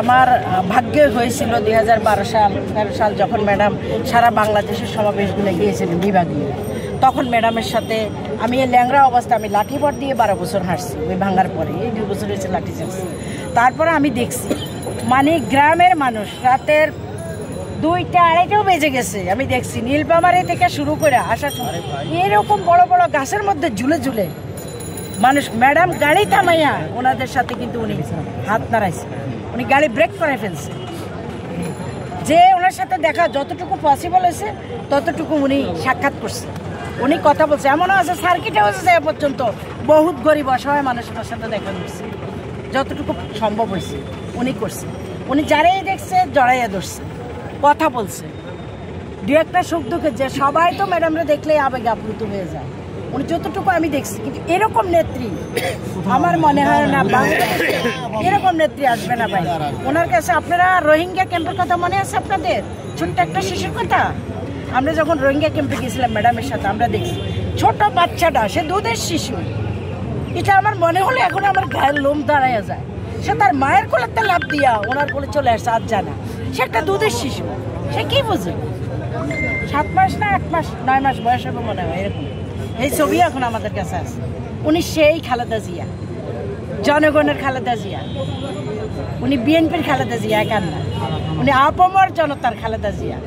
আমার ভাগ্যে হয়েছিল 2012 সাল যখন ম্যাডাম সারা বাংলাদেশের সমাবেশগুলো গিয়েছিলেন বিভাগীয়, তখন ম্যাডামের সাথে আমি এই ল্যাংড়া অবস্থা আমি লাঠিপট দিয়ে 12 বছর হাঁটছি। ওই ভাঙার পরে এই 2 বছর হয়েছে লাঠি চালছি। তারপরে আমি দেখছি মানে গ্রামের মানুষ রাতের 2টা 2:30টাও বেজে গেছে, আমি দেখছি নীলপামারি থেকে শুরু করে আসার সময় এরকম বড় বড় গাছের মধ্যে ঝুলে ঝুলে মানুষ। ম্যাডাম গাড়ি থামাইয়া ওনাদের সাথে কিন্তু উনি হাত নাড়াইছে, উনি গাড়ি ব্রেক করে ফেলছে। যে ওনার সাথে দেখা যতটুকু পসিবল হয়েছে ততটুকু উনি সাক্ষাৎ করছে, উনি কথা বলছে। এমনও আছে সার্কিটে হয়েছে এ পর্যন্ত বহুত গরিব অসহায় মানুষ ওনার সাথে দেখা করছে, যতটুকু সম্ভব হয়েছে উনি করছে। উনি যারাই দেখছে জড়াইয়া ধরছে, কথা বলছে। 2-একটা সুখ দুঃখে যে সবাই তো ম্যাডামরা দেখলে আবেগে আপ্লুত হয়ে যায়, উনি যতটুকু আমি দেখছি। কিন্তু এরকম নেত্রী আমার মনে হয় না বাংলাদেশে এরকম নেত্রী আসবে না ভাই। ওনার কাছে আপনারা রোহিঙ্গা ক্যাম্পের কথা মনে আছে আপনাদের? ছোট্ট একটা শিশুর কথা। আমরা যখন রোহিঙ্গা ক্যাম্পে গেছিলাম ম্যাডামের সাথে, আমরা দেখছি ছোট বাচ্চাটা, সে দুধের শিশু। এটা আমার মনে হলে এখন আমার গায়ের লোম দাঁড়াইয়া যায়। সে তার মায়ের কোলেতে লাফ দিয়া ওনার কোলে চলে আসছে, আজ জানা সে একটা দুধের শিশু। সে কি বুঝে? 7 মাস না 8 মাস 9 মাস বয়স হবে মনে হয় এরকম। এই ছবি এখন আমাদের কাছে আছে। উনি সেই খালেদা জিয়া, জনগণের খালেদা জিয়া। উনি বিএনপির খালেদা জিয়া একার না, উনি আপামর জনতার খালেদা জিয়া।